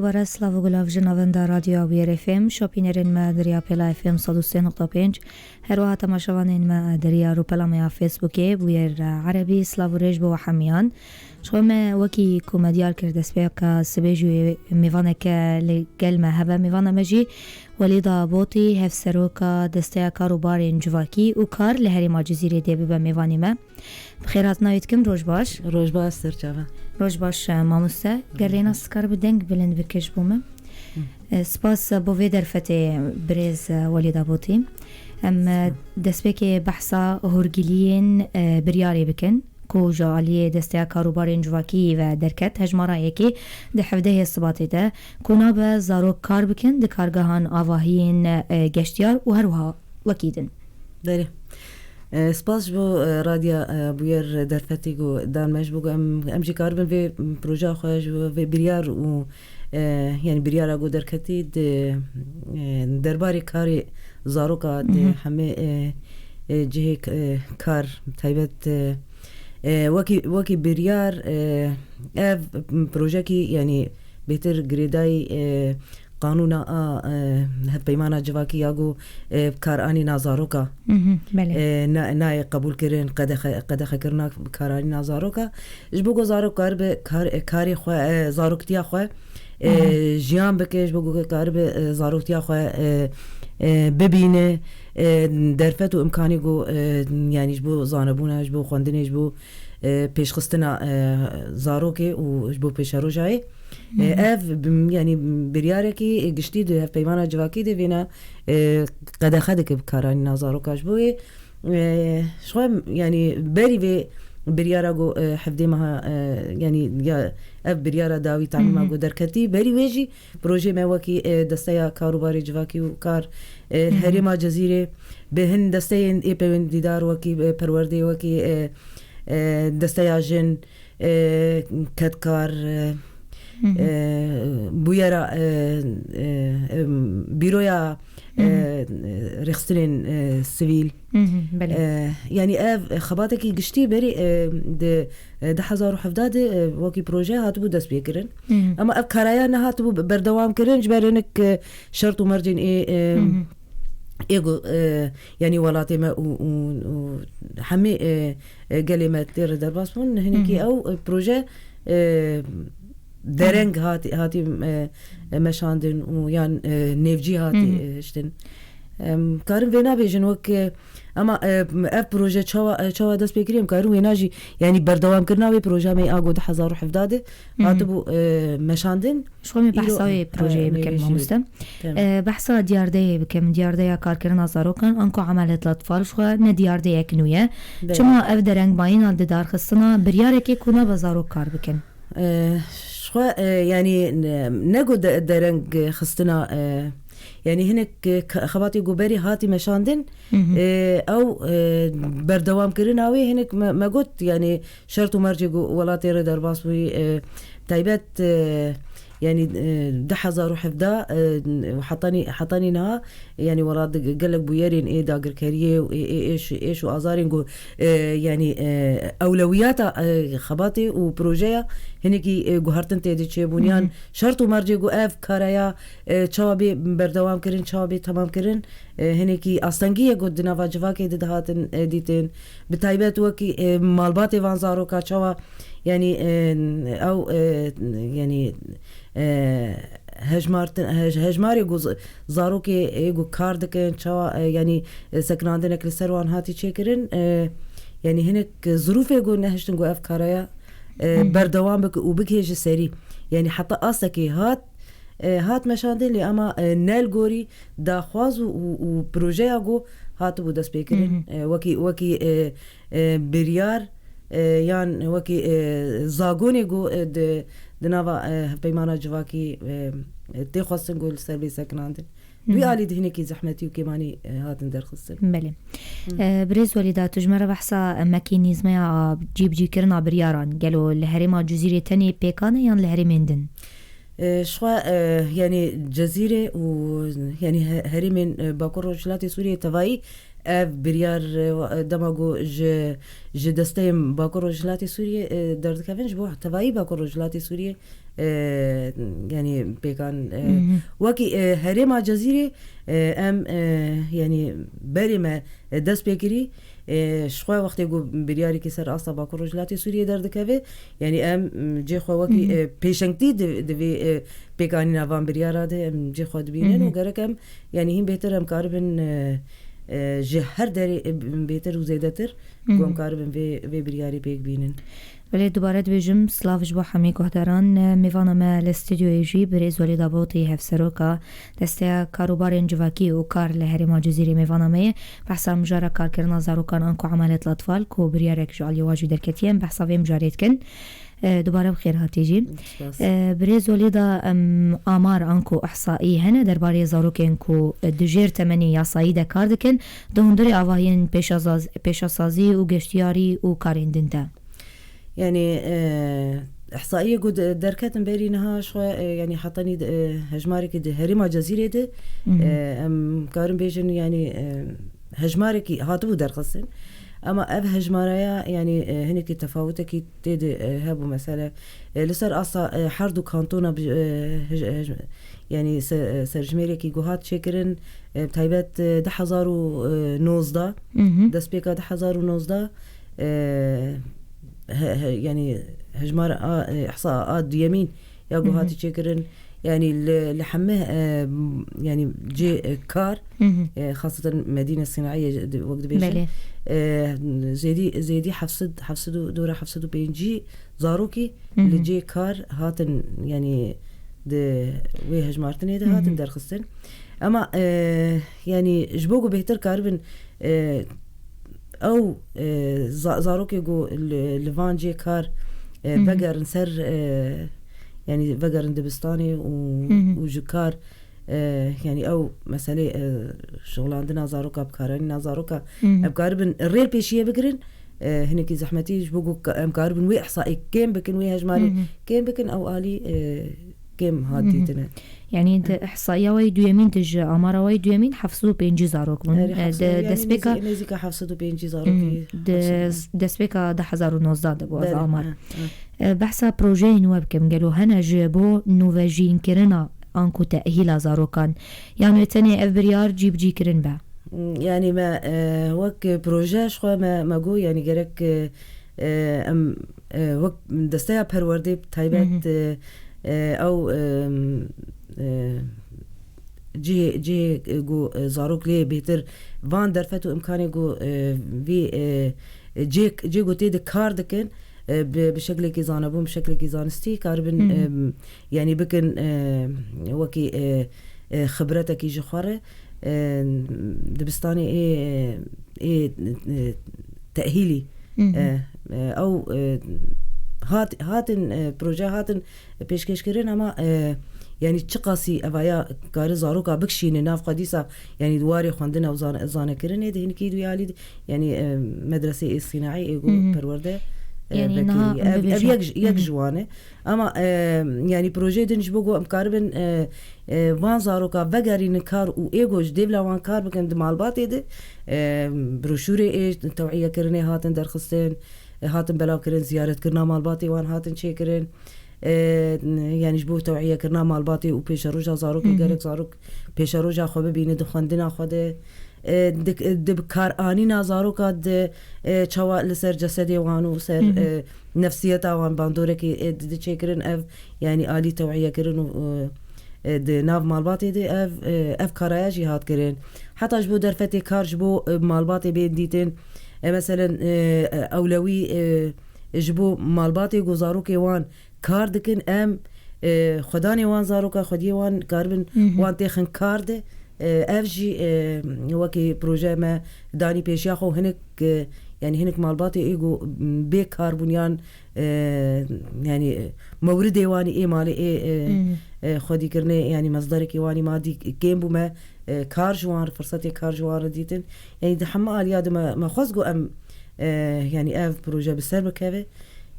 دوباره سلاو گلاف جناوندا رادیو ویر اف ام شاپینرین ما دریا پلا اف ام 103.5 هر وقت تماشاوانین ما دریا رو پلا ما فیسبوکی ویر عربی سلاو رج بو حمیان شوم وکی کومدیار کرد سپیک سبیجو میوانه که لگل ما هوا میوانه مجی ولیدا بوتی هف سروکا دسته کاروبار جواکی و کار لهری ما جزیره دی به میوانی ما بخیرات نوید کم روز باش سرچاوه روز باش ماموسته گرینا سکار بدنگ بلند بکش بومه سپاس بوی درفته برز ولیدا بوتی ام دسپیک بحثا هرگیلین بریاری بکن کو جالی دسته کاروبار جواکی و درکت هجمارا یکی ده حفده الصباطی ده کونا به زارو کار بکن ده کارگاهان آواهین گشتیار و هروها وکیدن داره سپاس بو رادیا بویر درفتی گو دانمش بگو ام جی کار بن و پروژه خواهش و بریار و یعنی بریار گو درکتی درباری کاری زارو کا همه جه کار تایبت وکی بریار اف پروژه کی یعنی بهتر گریدای قانونا پیمانا جواکی یاگو کارانی نازاروکا نه قبول کردن قدخ کرنا کارانی نازاروکا جبو گزارو کار به کاری خو زاروکتیا خو جیان بکش بگو کار به زاروکتیا خو ببینه درفت و امکانی گو یعنی جبو زانبونه جبو خوندنه جبو پیشخستنا زاروکه و جبو پیشرو جای اف یعنی بریاره کی گشتی دو هف پیمانا جواکی ده وینا قدخه که بکارانی نازارو کاش بوی شوام یعنی بری و بریاره گو حفظه مها یعنی یا اف بریاره داوی تعمیم ما گو درکتی بری ویجی پروژه ما وکی دسته کاروباری جواکی و کار هریما جزیره به هن دسته ای پیوند دیدار وکی پرورده وکی دسته جن کدکار بویرا بیرویا رخصتين سویل يعني خباتك قشتي بري ده حزار وحفداد وكي بروجه هاتبو دس بيكرن اما افكاريا هاتبو بردوام كرن جبرنك شرط ومرجن ايغو يعني ولاتي ما حمي كلمات درباسون هنيكي او بروجه درنگ هاتی مشاندن و یا نفجی هاتی اشتن کارم وینا بیشن وک اما اف پروژه چوا دست بگیریم کارم وینا جی یعنی بردوام کردن و پروژه می آگو 1017 هاتبو مشاندن شو می بحثای پروژه بکم ماموسته بحثا دیارده بکم دیارده کار کردن زاروکن انکو عملت الاطفال شو نه دیارده کنویه چما اف درنگ باین ال دار خصنا بریاره کی کونا بازارو کار بکن يعني نقول درنج خستنا يعني هناك خباتي جوبري هاتي مشاندن أو بردوام كرنا وي هناك ما قلت يعني شرط ومرجع ولا تير درباسوي تايبت يعني ده حزار وحفدا وحطاني نها يعني وراد قال لك بويرين ايه داقر كاريه وايش وازارين جو يعني اولويات خباتي وبروجيا هنيكي جوهرتن تيدي تشيبونيان شرط ومرجع جو اف كاريا تشابي بردوام كرين تشابي تمام كرين هنيكي اصلنجيه جو دنافا جواكي دهاتن ديتين بتايبت وكي مالباتي وانزارو كاتشوا يعني او يعني هجماري جوز زاروكي ايجو كاردكن شوا يعني سكناندنك لسروان هاتي تشيكرن يعني هناك ظروف يقول نهشتن جو افكاريا بردوام بك وبكيج سري يعني حتى اصلكي هات مشاندن لي اما نال غوري داخواز وبروجيا جو هات بو داس بيكرن وكي بريار یان وکی زاگونی گو دنوا پیمانا جواکی تی خواستن گول سربی سکناندن وی آلی دهنی کی زحمتی و کمانی هاتن در خستن بله برز ولیدا تجمره بحثا مکانیزم جیب کرنا بریاران گلو لهرما جزیره تنی پیکانه یان لهرمندن شوا يعني جزيرة و يعني هرمين باكور رجلاتي سوريا تفاي اف بريار دماغو ج دستیم باکو رجلاتی سوریه درد کفنج بو تفایی باکو رجلاتی سوریه يعني بيكان وكي هريما جزيرة ام يعني بري ما دست بيكري شخوا وقتی گو بریاری که سر آسا باکو رجلاتی سوریه درد که یعنی ام جه خوا وکی پیشنگتی دوی پیکانی نوان بریارا ده ام جه خوا دبینن و گرک ام یعنی هم بهتر ام کاربن جه هر داری بهتر و زیده تر گو ام کاربن وی بریاری پیک بینن. ولی دوباره دویجم سلاوش با همی گهداران میوانم الاستودیو ایجی بریز ولی دابوتی هفسروکا دسته کاروبار جواکی و کار لهرما جزیره میوانمه بحثا مجارا کار کرنا زاروکان انکو عملت الاطفال کو بریارک جعلی واجی درکتیم بحثا وی مجارید کن دوباره بخیر هاتیجی بریز ولی دا آمار انکو احصایی هنه درباره زاروکن کو دجیر تمنی یاسایی دا کار دکن دهندری آواهین پیشاسازی و گشتیاری و کاریندن ده يعني إحصائية قد دركات مباري نها شوي يعني حطني هجمارك هريما جزيرة ده كارم بيجن يعني هجمارك هاتبو درخصن أما أب هجماريا يعني هناك تفاوتة كي تد هابو مسألة لسر أصلا حردو كانتونا يعني سرجميري كي جوهات شكرن بتايبات 10,019 دسبيكا 10,019 يعني هجمار إحصاءات يمين يا جوهاتي شكرن يعني لحمه يعني جي كار خاصة مدينة صناعية وقت بيجي زيدي حفصدو دورة حفصدو بينجي زاروكي لجي كار هاتن يعني ده وي هجمارتني ده هاتن درخصن أما يعني جبوجو بهتر كاربن أو زاروكي جو لفان جي كار بقر نسر يعني بقر دبستاني وجكار يعني أو مسألة شغل عندنا زاروكا بكارين زاروكا بكاربن الريل بيشية بقرن هناك زحمتي جبوجو بكاربن وي إحصائي كم بكن وي هجماري كم بكن أو آلي كم هاديتنا يعني إحصائية ويدو يمين تج أمارة ويدو يمين حفظوا بينجي زاروك من دسبيكا نزيكا حفظوا بينجي زاروك دسبيكا 10,019 دبو از أمار بحثا بروجين وابكم قالوا هنا جابو نوفاجين كرنا أنكو تأهيل زاروكان يعني تاني أفبريار جي كرن با يعني ما وك بروجاش خو ما جو يعني جرك أم وك دستيا بروردي بتايبات أو جي جو زاروك ليه بهتر فان درفتو إمكاني جو في جي جو تيد كاردكن بشكل كي زانبون بشكل كي زانستي كاربن يعني بكن وكي خبرتك يجي خاره دبستاني ايه تأهيلي أو هاتن بروجه هاتن پیشکش کردن اما يعني تشقاسي أبايا كار زاروكا بكشين ناف قديسة يعني دواري خواندنا وزانة كرنة ده هنكي دويالي يعني مدرسة الصناعية يقول برورده يعني نها يك جوانه اما يعني بروجه دنج بوغو امكاربن وان زاروكا وغارين كار و ايغوج ديفلا وان كار بكن معلومات ده بروشوري ايش توعية كرنة هاتن درخصتين هاتن بلاو كرن زيارة كرنا مالباتي وان هاتن شي كرن يعني جبوه توعية كرنا مالباتي و پیش روجا زاروك گرک زاروك پیش روجا خو ببینه دخواندنا خوده دب کار آنی نازاروکا د چوا لسر جسدی وانو سر نفسیتا وان باندوره کی د چی کرن اف يعني آلی توعیه کرن و د ناف مالباتي دي اف کارaya جهاد کرن حتی جبو درفتی کار جبو مالباتي بین دیتن مثلا اولوی جبو مالباتي گزاروکی وان کار دکن ام خدانی وان زاروکا خودی وان کاربن وان تخن کار ده افجي وكي بروجي ما داني بيشاخو هنك يعني هنك مالباتي ايجو بيكار بنيان يعني مورد واني اي مالي اي خودي كرني يعني مصدرك واني مادي كيم بما كار جوار فرصتي كار جوار ديتن يعني دحما الياد ما خصقو ام يعني اف بروجي بالسرب كافي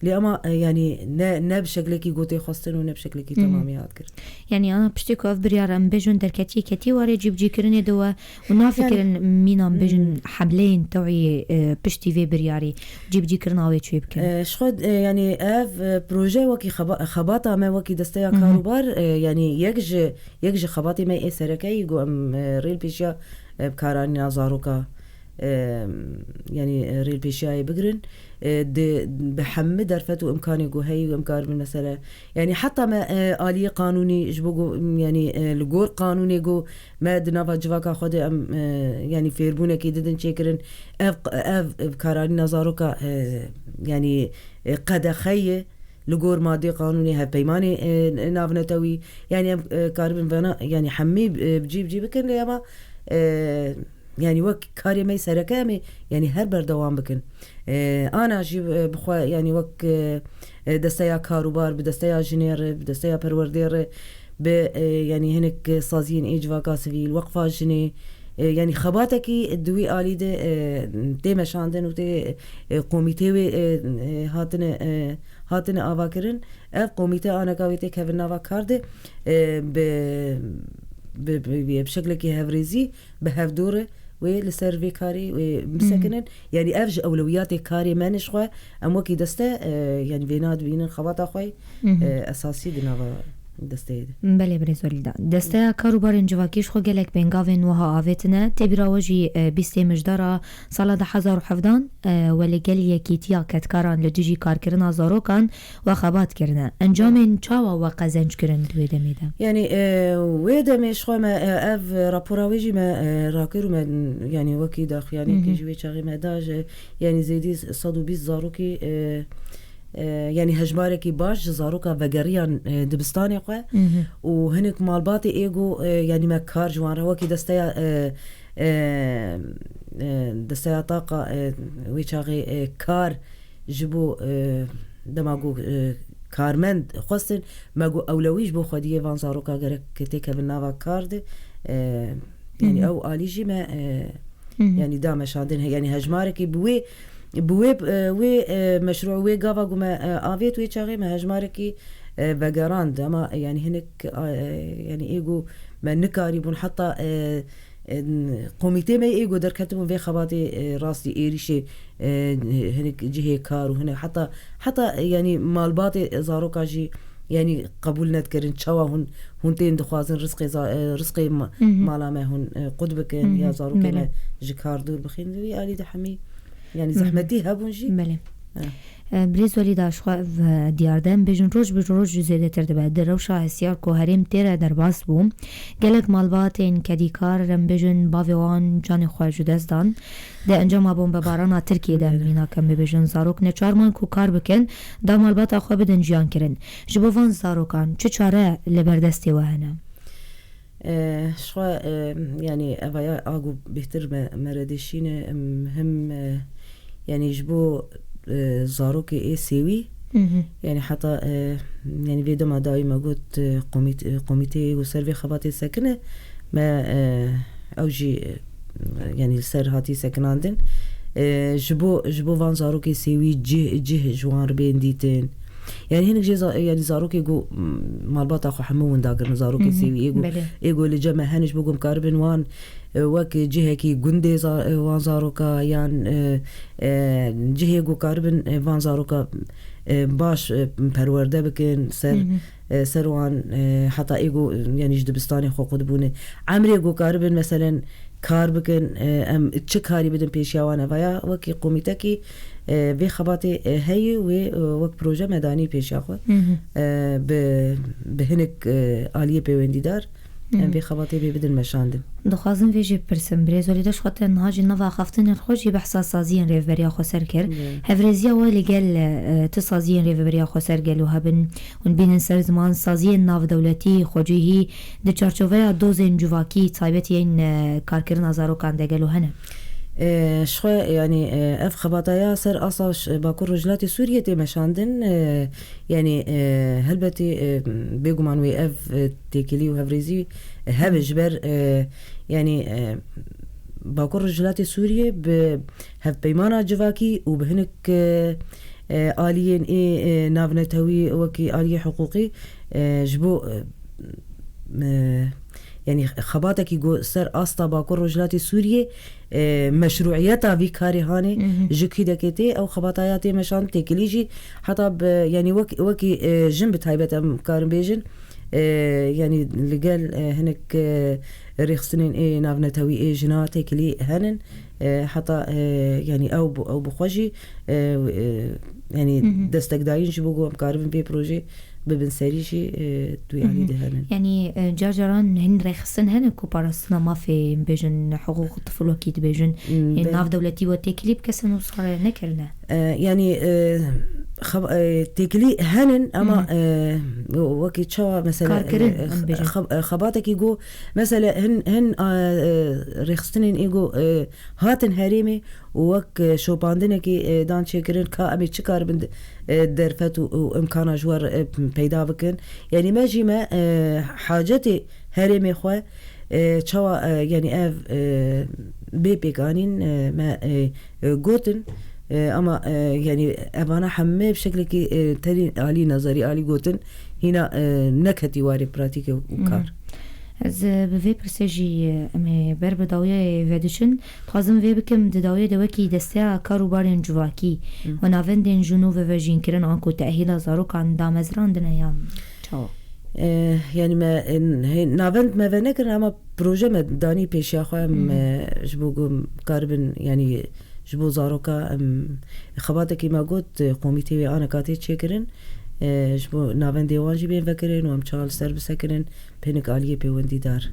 لأما يعني نب شكلكي قوتي خاصتن ونب شكلكي تمامي هاتكر يعني أنا بشتكو أف بريارم بيجون دركتي كتي واري جيب جيكرني دوا ونافكرن يعني مينا بيجون حملين توعي بشتي في برياري جيب جيكرنا وي تشوي بكن شخد يعني اف بروجي وكي خباطة ما وكي دستيا كاروبار يعني يكج خباطي ما اي سركي يقو ام ريل بيشيا بكاراني نازاروكا يعني ريل بيشيا بقرن بحمد درفتو امكاني جو هي وامكار من مثلا يعني حتى ما آلية قانوني جبوجو يعني الجور قانوني جو ما دنافا جواكا خود ام يعني فيربونا كي ددن شكرن اف بكاراني نازاروكا يعني قد خيه لجور مادي قانوني هبيماني نافنتوي يعني كاربن فانا يعني حمي بجيب كن ليما يعني وك كاري مي سركامي يعني هر بردوام بكن انا جيب بخوا يعني وك دستيا كاروبار بدستيا جنير بدستيا پروردير يعني هنك صازين ايجواكا سيفيل وقفا جني يعني خباتكي الدوي آلي ده تي مشاندن و تي قوميتي هاتن آواكرن اف قوميتي آنا كاويتي كهفن ناوا كارده بشكل كي هفريزي بهف دوره ولسيرفي كاري ومسكنن يعني افج اولوياتي كاري مانش خو ام وكي دسته يعني بيناد بين خباطه خوي اساسي دناوا دسته بله بريزولي دا دسته كاروبار جواكيش خو گلک بنگاوین وها آویتنه تبراوجی بیسته مجدارا سال 2017 ولی گل یکیتیا کتکاران لجیجی کار کرنا زاروکان و خبات کرنه انجام چاوا و قزنج کرن دوی دمیده يعني ويدمش خو ما اف رابوراويجي ما راكيرو ما يعني وكي داخ يعني كي جوي شاغي ما داج يعني زيدي 120 زاروكي يعني هجماركي باش زاروكا فقريان دبستاني قوي وهنك مالباتي ايجو يعني ما كار جوان هو كي دستيا طاقة ويشاغي كار جبو دماغو كارمند خاصن ماغو اولويش بو خديه فان زاروكا غير كتيكا بالنافا كارد يعني او اليجي ما يعني دام شاندن يعني هجماركي بوي وي مشروع وي غافا غما افيت وي شاغي ما هجماركي بغاراند اما يعني هنك يعني ايجو ما نكاري بون حتى قوميتي ما ايجو دركتهم في خباتي راسي ايريشي هنك جهه كار وهنا حتى يعني مالباتي زاروكا جي يعني قبول نذكرن شوا هون تين دخوازن رزقي مالا ما هون قدبكن يا زاروكا ما جكار دور بخين وي الي دحمي يعني زحمتي هبونجي بله بريز ولي داش خو دياردن بجن روج زياده تر بعد روشا هسيار كو هرم تيرا درباس بوم گلك مالباتين كديكار رم بجن باوان جان خو جدزدان ده انجام بوم ببارانا تركيا ده مینا کم بجن زاروک نه چارمان کو کار بکن دا مالبات خو بدن جان کرن جبوان زاروکان چه چاره لبردستی وهنا شو يعني أبايا أقول بيهتر مردشين مهم يعني يجبو زاروكي إيه سوي يعني حتى يعني فيدو ما دايما قلت قوميتي وسيرفي خباتي ساكنة ما أوجي يعني السر هاتي ساكناندن جبو فان زاروكي سوي جه جوان بين ديتين يعني هناك يعني زاروكي جو مالبات أخو حمون داقر زاروكي سوي إيجو لجمع هنش بقوم كاربن وان وك جهكي جندي وان زاروكا يعني جهة جو كاربن وان زاروكا باش پرورده بكن سروان حتى إيجو يعني جدبستاني خو قدبونه عمري جو كاربن مثلا کار بکن ام چه کاری بدن پیشیوانه ویا وکی قومیتکی به خباتی هی و وک پروژه مدانی پیشیاخو به هنک آلیه پیوندی دار ام به خباتی به بدن مشاندن دخوازم ویجی پرسم بريزولي داش خاطر نهاجي نوع خفتن الخوجي بحث سازين ريفريا خو سركر هفريزيا ولي قال تصازين ريفريا خو سرقل وهبن ونبين سر زمان سازين ناف دولتي خوجي هي د چارچوبه دوزن جواكي تايبتين كاركرن ازارو كان دگلو هنه شخو يعني اف خباطايا سر اصاش باكور رجلاتي سوريا تي مشاندن يعني هلبتي بيغمان وي اف تيكلي وهفريزي هبج بر يعني باكور رجلاتي سوريا بهف بيمانا جواكي وبهنك آليين نافنتوي وكي آلية حقوقي جبو يعني خباتك يقول سر أستا باكور رجلاتي سوريا مشروعيتها في كاري هاني جكي دكتي أو خباتاياتي مشان تكليجي حتى يعني وكي جنبت هايبة كارن بيجن يعني اللي قال هناك ريخسنين نافنتوي جناتي كلي هنن حتى يعني أو بخوجي يعني دستك داين جبوغو مكاربين بي بروجي ببن سريشي دوي علي دهانن يعني جاجران هن ريخسن هن كوبارسنا ما في بيجن حقوق الطفل وكيد بيجن ناف دولتي وتكليب كسن وصار نكرنا يعني تكلي هنن أما وكي تشوا مثلا خباتك يجو مثلا هن ريخستنين يجو هاتن هريمي ووك شو باندنكي دان شكرين كأمي شكار بند درفت وإمكان جوار بيدا بكن يعني ما جيما حاجتي هريمي خوا تشوا يعني بيبي قانين ما قوتن أما يعني أبانا حمي بشكل كي تاني آلي نظري آلي قوتن هنا نكتي واري براتيكي وكار از بفي برسيجي امي برب داوية فيدشن تخازم في بكم داوية دوكي دستيا كارو بارين جواكي ونافندين جنوب وفاجين كرن آنكو تأهيلا زاروك عن دامزران دنيان چاو يعني ما نافند ما فنكر أما بروجة ما داني بيشي أخوام جبوغو كاربن يعني جبو زاروكا خباتك ما قلت قوميتي أنا كاتي تشكرن جبو نافن ديوان جبين فكرن وام چال سر بسكرن بينك آلية بيوندي دار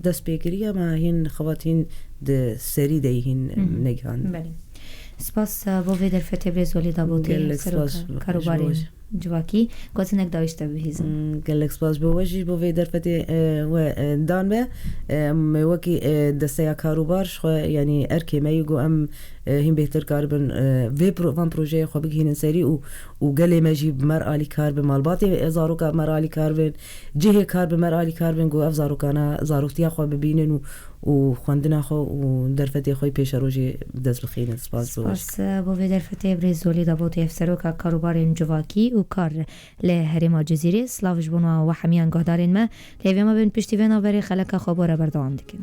دس بيكريا ما هين خواتين د سري دي هين نگهان سپاس بو ویدر فته برزولی دابوتی کاروباری جواکی گوتنک داشته بهیزم قالك سپاس بو وجي بو ویدر فته و دان به وكي دستيا كاروبار شو يعني اركي ما يجو ام هم بهتر كاربن في فان بروجي خو بگهين سري وقالي ما جيب مرالي كاربن مالباتي زاروكا مرالي كاربن جهه كاربن مرالي كاربن جو افزاروكانا زاروكتيا خو ببينن وخواندنا خو ودرفتي خوي پیش روجي دز بخين سپاس بو ویدر فته برزولی دابوتی افسروکا کاروبارین جواکی و کار لهرما جزیره سلاوش بونوا و حمیان گهدارین ما لیوی ما بین پشتیوینا بری خلقا خبره بردوام دکن